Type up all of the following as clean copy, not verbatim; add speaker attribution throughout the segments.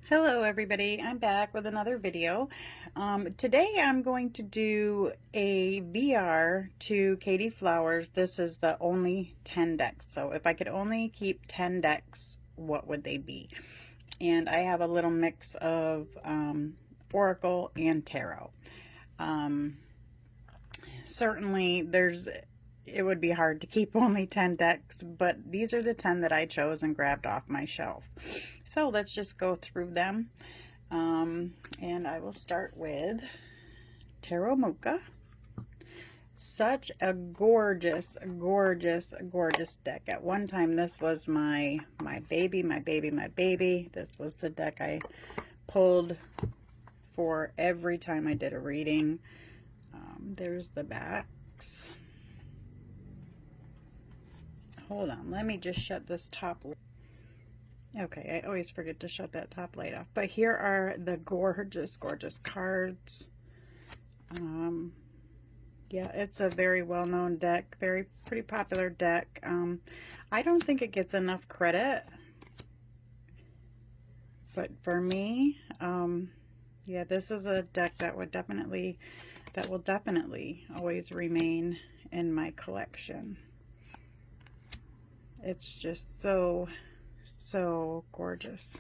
Speaker 1: Hello everybody, I'm back with another video. Today I'm going to do a VR to Katey Flowers. This is the only 10 decks. So if I could only keep 10 decks, what would they be? And I have a little mix of Oracle and Tarot. Certainly it would be hard to keep only 10 decks, but these are the 10 that I chose and grabbed off my shelf. So let's just go through them. And I will start with Tarot Mocha. Such a gorgeous, gorgeous, gorgeous deck. At one time, this was my baby. This was the deck I pulled for every time I did a reading. There's the backs. Hold on, let me just shut this top. Okay, I always forget to shut that top light off. But here are the gorgeous, gorgeous cards. Yeah, it's a very well-known deck, pretty popular deck. I don't think it gets enough credit, but for me, yeah, this is a deck that will definitely always remain in my collection. It's just so gorgeous.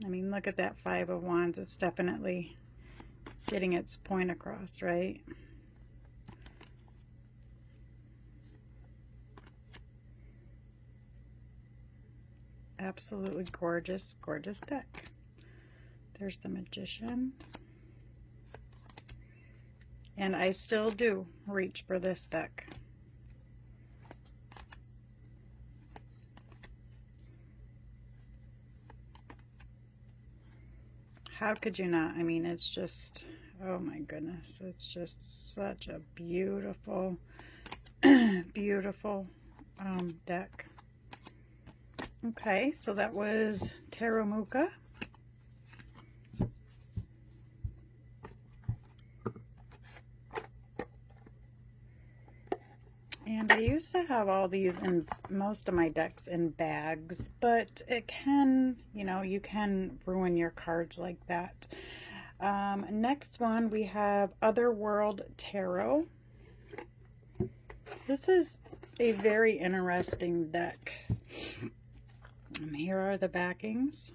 Speaker 1: I mean, look at that Five of Wands. It's definitely getting its point across, right? Absolutely gorgeous, gorgeous deck. There's the Magician. And I still do reach for this deck. How could you not? I mean, it's just, oh my goodness, it's just such a beautiful, beautiful deck. Okay, so that was Tarot Mocha. And I used to have all these in most of my decks in bags, but it can, you know, you can ruin your cards like that. Next one, we have Otherworld Tarot. This is a very interesting deck. Here are the backings.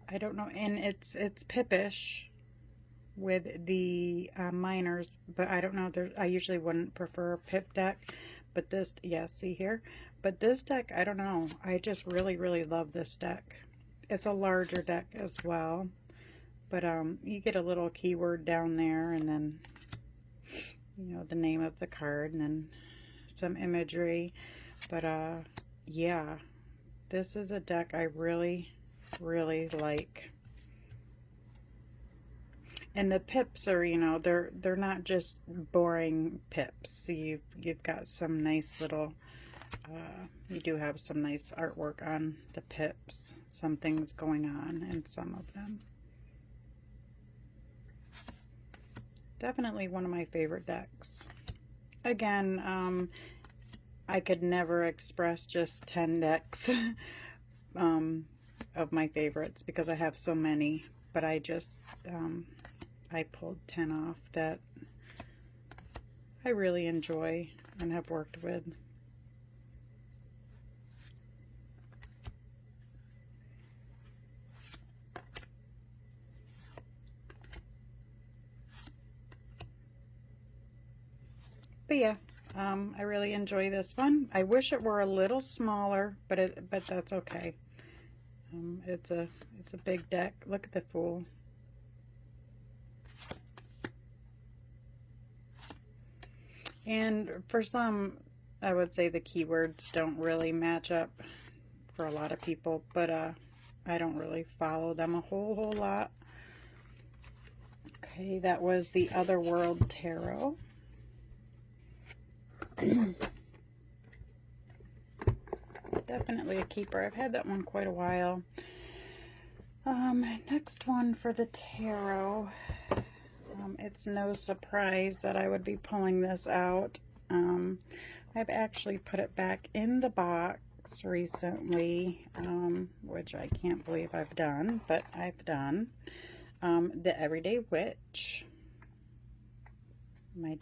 Speaker 1: I don't know, and it's Pippish with the minors, but I don't know, I usually wouldn't prefer a pip deck, but this, yeah, see here, but this deck, I don't know, I just really love this deck. It's a larger deck as well, but you get a little keyword down there, and then, you know, the name of the card, and then some imagery. But yeah, this is a deck I really like. And the pips are, you know, they're not just boring pips. You've got some nice little, you do have some nice artwork on the pips. Some things going on in some of them. Definitely one of my favorite decks. Again, I could never express just 10 decks of my favorites because I have so many, but I just, I pulled 10 off that I really enjoy and have worked with. But yeah, I really enjoy this one. I wish it were a little smaller, but that's okay. It's a big deck. Look at the Fool. And for some, I would say the keywords don't really match up for a lot of people, but I don't really follow them a whole lot. Okay, that was the Otherworld Tarot. Definitely a keeper. I've had that one quite a while. Next one for the tarot. It's no surprise that I would be pulling this out. I've actually put it back in the box recently, which I can't believe I've done, but I've done. The Everyday Witch. My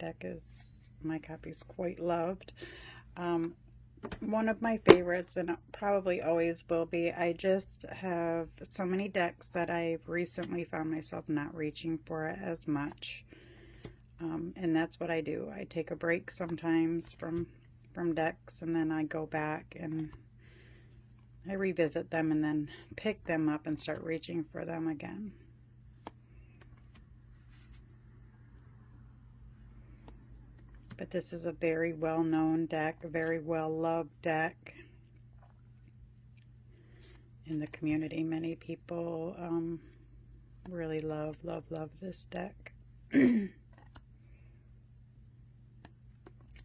Speaker 1: copy's quite loved. One of my favorites, and probably always will be. I just have so many decks that I've recently found myself not reaching for it as much. And that's what I do. I take a break sometimes from decks, and then I go back and I revisit them and then pick them up and start reaching for them again. But this is a very well-known deck, a very well-loved deck in the community. Many people really love this deck.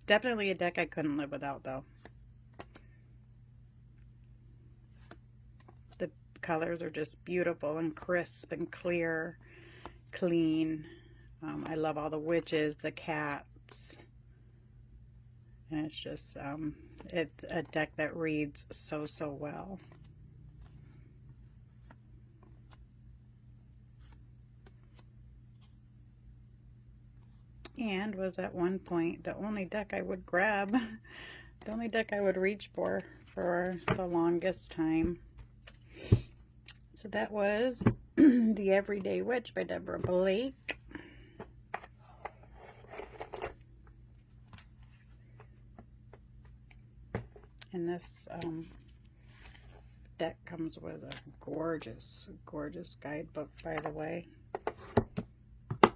Speaker 1: Definitely a deck I couldn't live without, though. The colors are just beautiful and crisp and clear, clean. I love all the witches, the cats. And it's just, it's a deck that reads so well. And was at one point the only deck I would grab, the only deck I would reach for the longest time. So that was The Everyday Witch by Deborah Blake. And this deck comes with a gorgeous guidebook, by the way.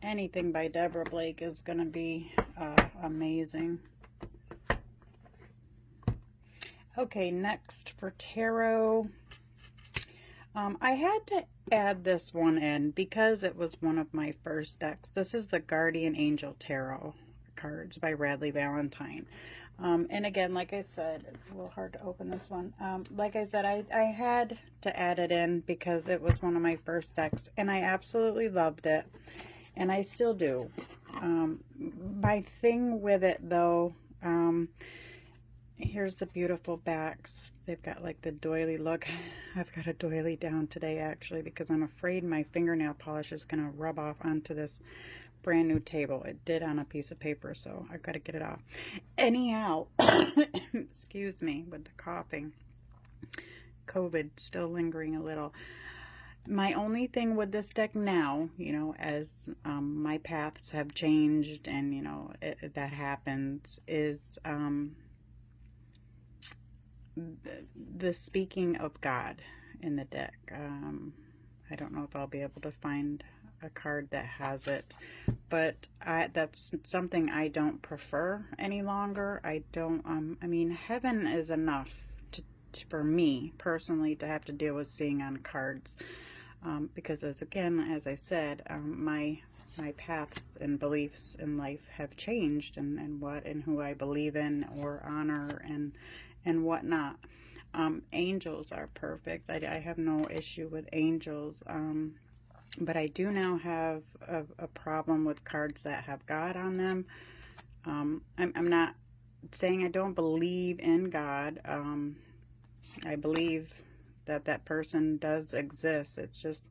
Speaker 1: Anything by Deborah Blake is going to be amazing. Okay, next for tarot. I had to add this one in because it was one of my first decks. This is the Guardian Angel Tarot cards by Radley Valentine. And again, like I said, it's a little hard to open this one. Like I said, I had to add it in because it was one of my first decks, and I absolutely loved it, and I still do. My thing with it, though, here's the beautiful backs. They've got like the doily look. I've got a doily down today, actually, because I'm afraid my fingernail polish is going to rub off onto this brand new table. It did on a piece of paper, so I've got to get it off. Anyhow, excuse me with the coughing. COVID still lingering a little. My only thing with this deck now, you know, as my paths have changed and, you know, that happens, is the speaking of God in the deck. I don't know if I'll be able to find a card that has it, but that's something I don't prefer any longer. I don't, I mean, heaven is enough for me personally to have to deal with seeing on cards, because as I said, my paths and beliefs in life have changed, and what and who I believe in or honor and whatnot. Angels are perfect. I have no issue with angels. But I do now have a problem with cards that have God on them. I'm not saying I don't believe in God. I believe that that person does exist. It's just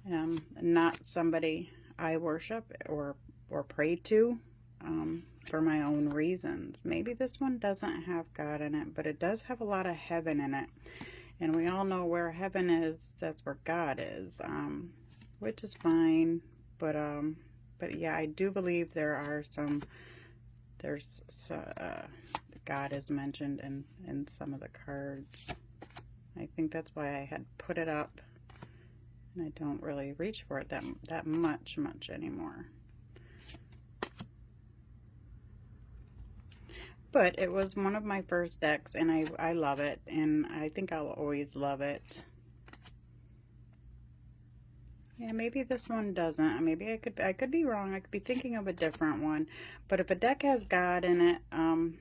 Speaker 1: not somebody I worship or pray to for my own reasons. Maybe this one doesn't have God in it, but it does have a lot of heaven in it. And we all know where heaven is, that's where God is. Which is fine, but yeah, I do believe there's God is mentioned in some of the cards. I think that's why I had put it up, and I don't really reach for it that much anymore. But it was one of my first decks, and I love it, and I think I'll always love it. Yeah, maybe this one doesn't. Maybe I could be wrong. I could be thinking of a different one. But if a deck has God in it, I'm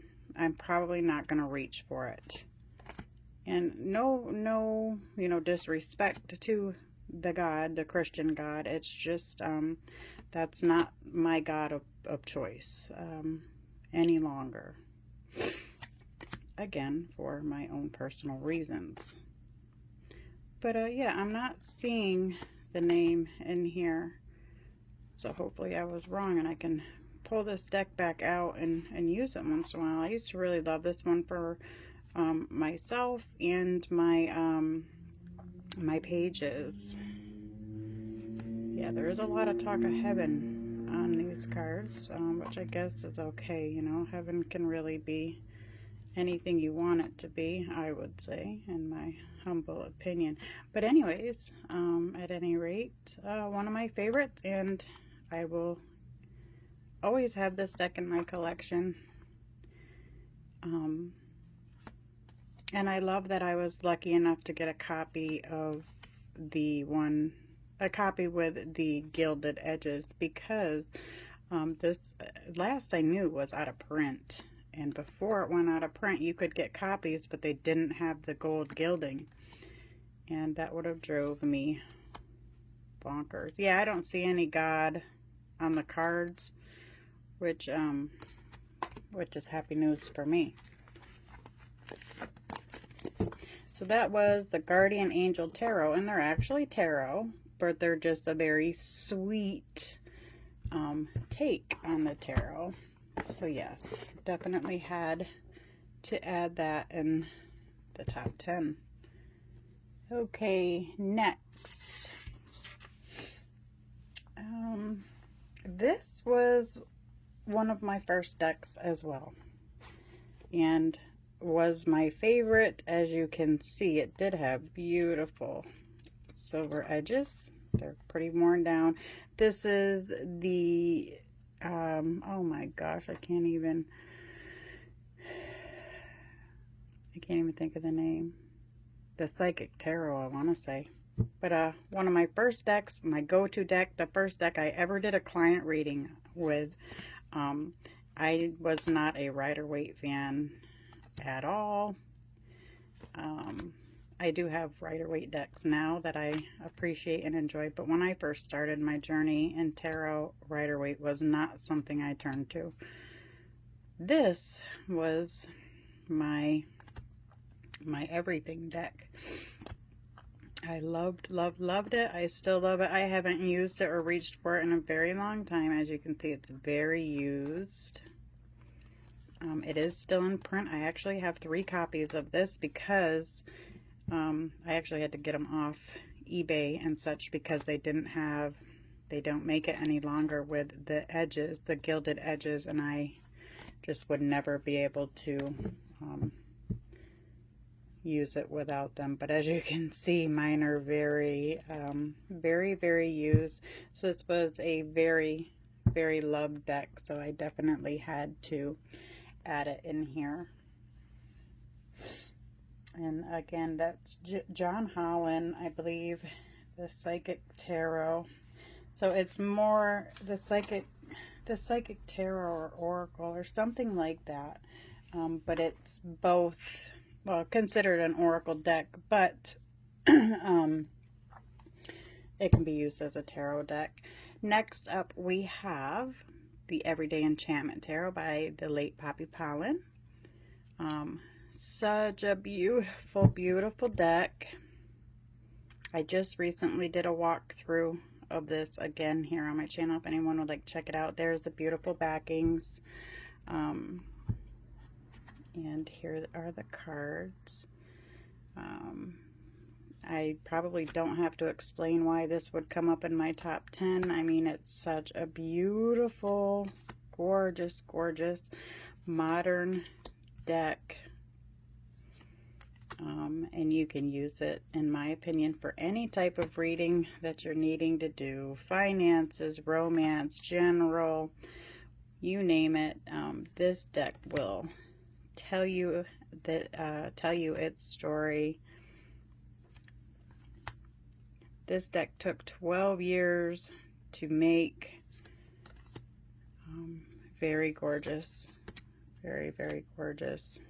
Speaker 1: probably not going to reach for it. And no, you know, disrespect to the God, the Christian God. It's just That's not my God of choice any longer. Again, for my own personal reasons. But yeah, I'm not seeing the name in here. So hopefully I was wrong and I can pull this deck back out and use it once in a while. I used to really love this one for myself and my my pages. Yeah, there is a lot of talk of heaven on these cards, which I guess is okay. You know, heaven can really be anything you want it to be, I would say, in my humble opinion. But anyways, at any rate, one of my favorites, and I will always have this deck in my collection. And I love that I was lucky enough to get a copy of a copy with the gilded edges, because this last I knew was out of print. And before it went out of print, you could get copies, but they didn't have the gold gilding. And that would have drove me bonkers. Yeah, I don't see any God on the cards, which is happy news for me. So that was the Guardian Angel Tarot, and they're actually tarot, but they're just a very sweet take on the tarot. So yes, definitely had to add that in the top 10. Okay, next. This was one of my first decks as well, and was my favorite. As you can see, it did have beautiful silver edges. They're pretty worn down. This is the oh my gosh, I can't even think of the name. The Psychic Tarot, I want to say. But one of my first decks, my go-to deck, the first deck I ever did a client reading with. I was not a Rider-Waite fan at all. I do have Rider-Waite decks now that I appreciate and enjoy, but when I first started my journey in tarot, Rider-Waite was not something I turned to. This was my everything deck. I loved it. I still love it. I haven't used it or reached for it in a very long time. As you can see, it's very used. It is still in print. I actually have 3 copies of this because I actually had to get them off eBay and such, because they don't make it any longer with the edges, the gilded edges, and I just would never be able to use it without them. But as you can see, mine are very very used. So this was a very loved deck, so I definitely had to add it in here. And again, that's John Holland, I believe, the Psychic Tarot. So it's more the Psychic Tarot or Oracle or something like that. But it's both, well, considered an Oracle deck, but it can be used as a tarot deck. Next up, we have the Everyday Enchantment Tarot by the late Poppy Pollen. Such a beautiful deck. I just recently did a walkthrough of this again here on my channel. If anyone would like to check it out, there's the beautiful backings. And here are the cards. I probably don't have to explain why this would come up in my top 10. I mean, it's such a beautiful, gorgeous modern deck. And you can use it, in my opinion, for any type of reading that you're needing to do. Finances, romance, general, you name it. This deck will tell you its story. This deck took 12 years to make. Very gorgeous. Very gorgeous.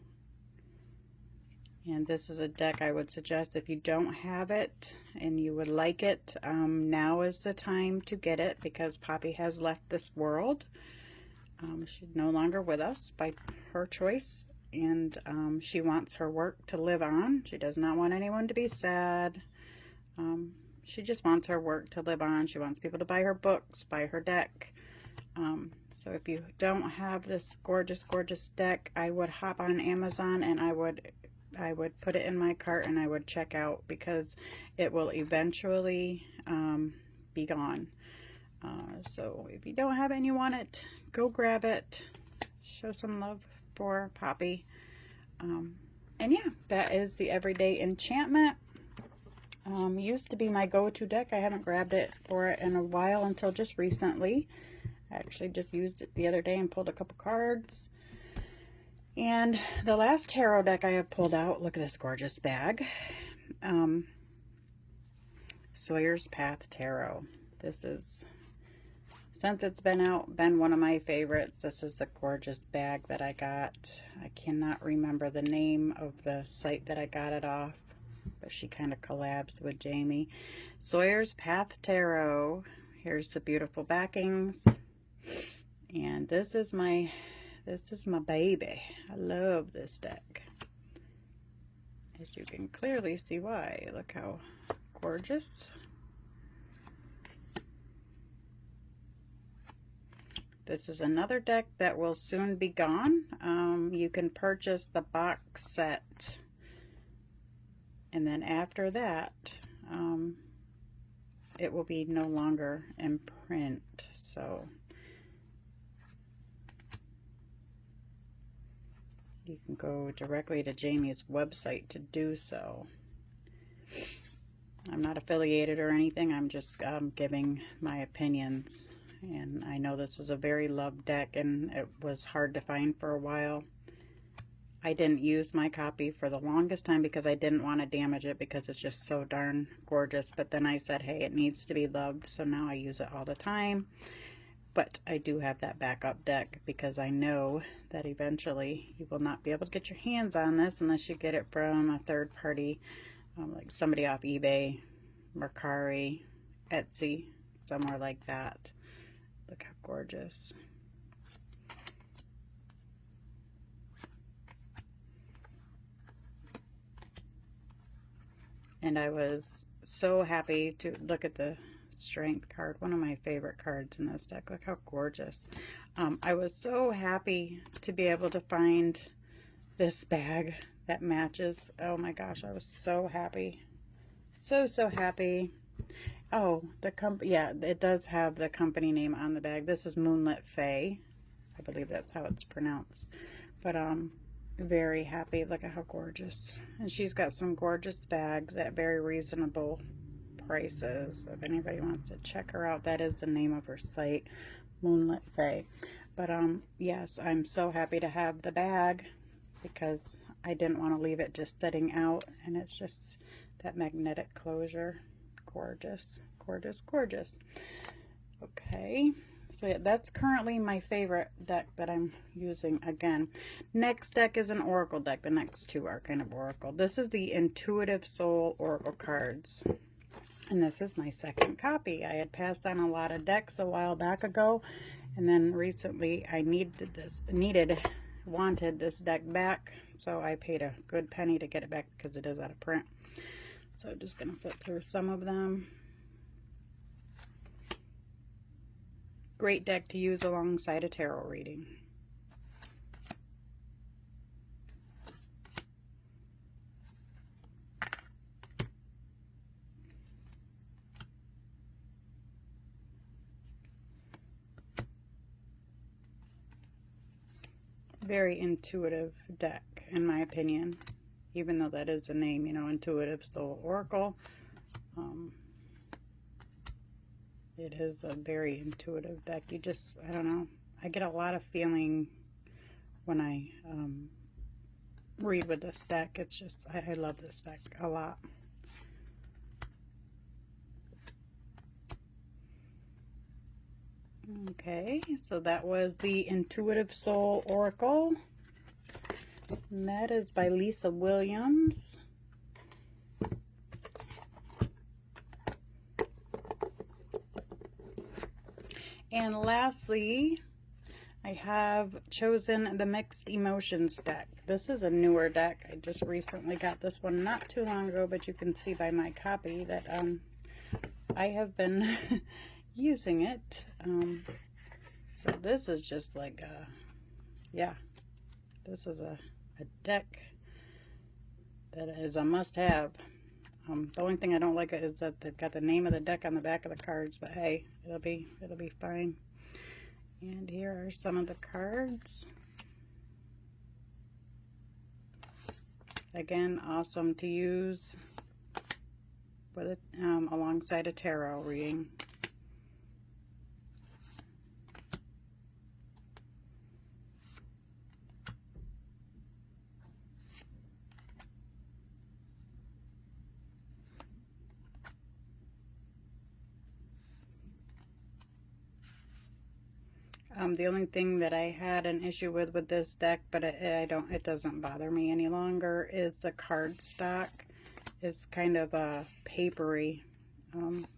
Speaker 1: And this is a deck I would suggest if you don't have it and you would like it, now is the time to get it, because Poppy has left this world. She's no longer with us by her choice, and she wants her work to live on. She does not want anyone to be sad. She just wants her work to live on. She wants people to buy her books, buy her deck. So if you don't have this gorgeous, gorgeous deck, I would hop on Amazon and I would put it in my cart and I would check out, because it will eventually be gone. So if you don't have it and you want it, go grab it. Show some love for Poppy. And yeah, that is the Everyday Enchantment. Used to be my go-to deck. I haven't grabbed it for it in a while until just recently. I actually just used it the other day and pulled a couple cards. And the last tarot deck I have pulled out, look at this gorgeous bag. Sawyers Path Tarot. This is, since it's been out, been one of my favorites. This is the gorgeous bag that I got. I cannot remember the name of the site that I got it off, but she kind of collabs with Jamie. Sawyers Path Tarot. Here's the beautiful backings. And this is my baby. I love this deck. As you can clearly see why. Look how gorgeous. This is another deck that will soon be gone. You can purchase the box set, and then after that, it will be no longer in print. So you can go directly to Jamie's website to do so. I'm not affiliated or anything. I'm just giving my opinions. And I know this is a very loved deck, and it was hard to find for a while. I didn't use my copy for the longest time because I didn't want to damage it, because it's just so darn gorgeous. But then I said, hey, it needs to be loved, so now I use it all the time. But I do have that backup deck, because I know that eventually you will not be able to get your hands on this unless you get it from a third party, like somebody off eBay, Mercari, Etsy, somewhere like that. Look how gorgeous. And I was so happy to look at the Strength card, one of my favorite cards in this deck. Look how gorgeous. I was so happy to be able to find this bag that matches. Oh my gosh, I was so happy. So happy. Oh, the company, yeah, it does have the company name on the bag. This is Moonlit Fae. I believe that's how it's pronounced. But very happy. Look at how gorgeous. And she's got some gorgeous bags at very reasonable prices. If anybody wants to check her out, that is the name of her site, Moonlit Fae. But yes, I'm so happy to have the bag, because I didn't want to leave it just sitting out, and it's just that magnetic closure. Gorgeous, gorgeous, gorgeous. Okay, so yeah, that's currently my favorite deck that I'm using again. Next deck is an oracle deck. The next two are kind of oracle. This is the Intuitive Soul Oracle cards, and this is my second copy. I had passed on a lot of decks a while back ago, and then recently I wanted this deck back, so I paid a good penny to get it back, because it is out of print. So I'm just going to flip through some of them. Great deck to use alongside a tarot reading. Very intuitive deck, in my opinion. Even though that is the name, you know, Intuitive Soul Oracle. It is a very intuitive deck. You just, I don't know, I get a lot of feeling when I read with this deck. It's just, I love this deck a lot. Okay, so that was the Intuitive Soul Oracle. And that is by Lisa Williams. And lastly, I have chosen the Mixed Emotions deck. This is a newer deck. I just recently got this one not too long ago, but you can see by my copy that I have been using it. So this is just like yeah, this is a deck that is a must-have. The only thing I don't like is that they've got the name of the deck on the back of the cards, but hey, it'll be fine. And here are some of the cards. Again, awesome to use with it alongside a tarot reading. The only thing that I had an issue with this deck, but it doesn't bother me any longer, is the cardstock. It's kind of papery.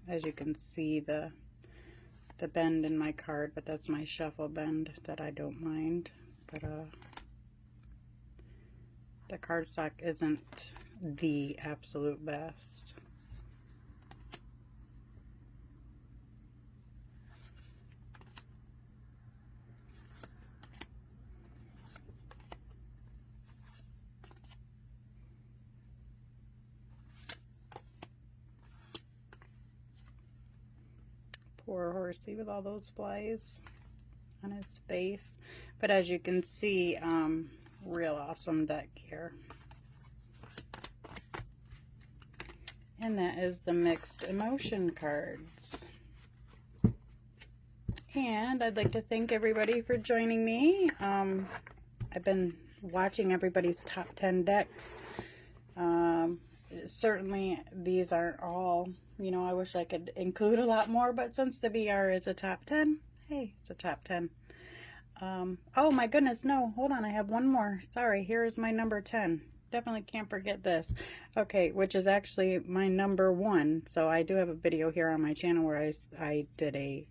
Speaker 1: As you can see, the bend in my card, but that's my shuffle bend that I don't mind. But the cardstock isn't the absolute best. Poor horsey with all those flies on his face. But as you can see, real awesome deck here. And that is the Mixed Emotion cards. And I'd like to thank everybody for joining me. I've been watching everybody's top 10 decks. Certainly these aren't all, you know, I wish I could include a lot more, but since the VR is a top 10, hey, it's a top 10. Oh my goodness, no, hold on, I have one more. Sorry, here is my number 10. Definitely can't forget this. Okay, which is actually my number 1. So I do have a video here on my channel where I did a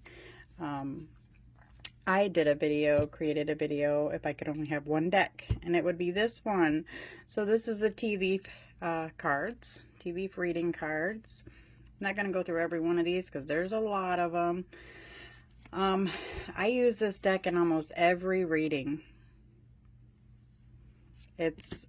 Speaker 1: created a video if I could only have one deck, and it would be this one. So this is the tea leaf cards, tea leaf reading cards. I'm not going to go through every one of these because there's a lot of them. I use this deck in almost every reading. It's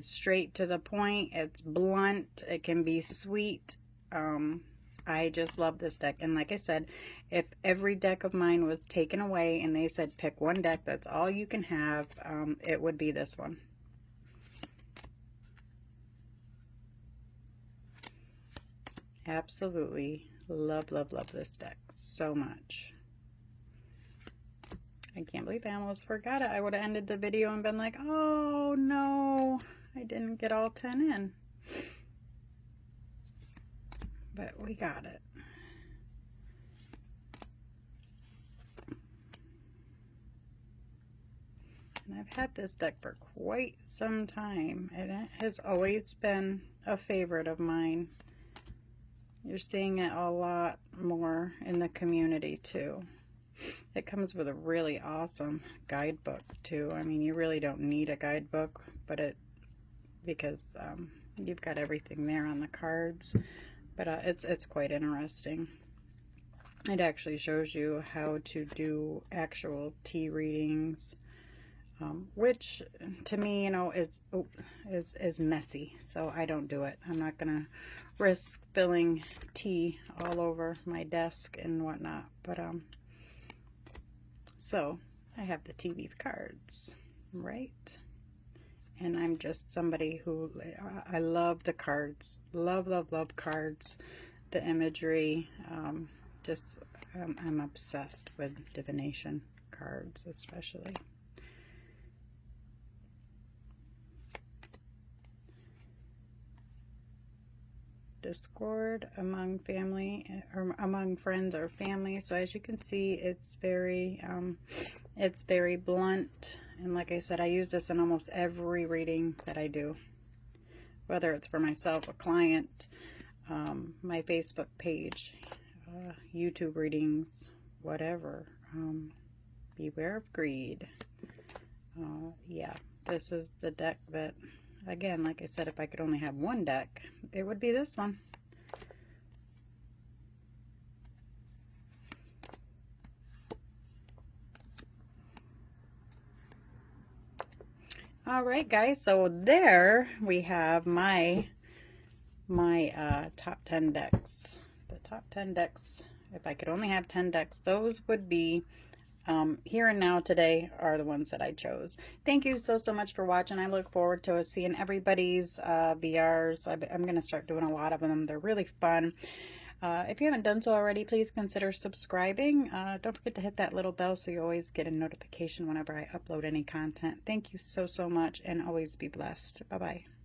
Speaker 1: straight to the point, it's blunt, it can be sweet. I just love this deck. And like I said, if every deck of mine was taken away and they said pick one deck, that's all you can have, it would be this one. Absolutely love, love, love this deck so much. I can't believe I almost forgot it. I would have ended the video and been like, oh no, I didn't get all 10 in. But we got it. And I've had this deck for quite some time, and it has always been a favorite of mine. You're seeing it a lot more in the community too. It comes with a really awesome guidebook too. I mean, you really don't need a guidebook, but because you've got everything there on the cards. But it's quite interesting. It actually shows you how to do actual tea readings, which to me, you know, is messy. So I don't do it. I'm not gonna risk spilling tea all over my desk and whatnot. But so I have the tea leaf cards, right? And I'm just somebody who, I love the cards. Love, love, love cards. The imagery. I'm obsessed with divination cards, especially. discord among family or among friends or family. So as you can see, it's very blunt. And like I said, I use this in almost every reading that I do, whether it's for myself, a client, my Facebook page, YouTube readings, whatever. Beware of greed. Yeah, this is the deck that, again, like I said, if I could only have one deck, it would be this one. All right, guys, so there we have my top 10 decks. The top 10 decks, if I could only have 10 decks, those would be here and now today are the ones that I chose. Thank you so much for watching. I look forward to seeing everybody's VRs. I'm going to start doing a lot of them. They're really fun. If you haven't done so already, please consider subscribing. Don't forget to hit that little bell so you always get a notification whenever I upload any content. Thank you so much, and always be blessed. Bye-bye.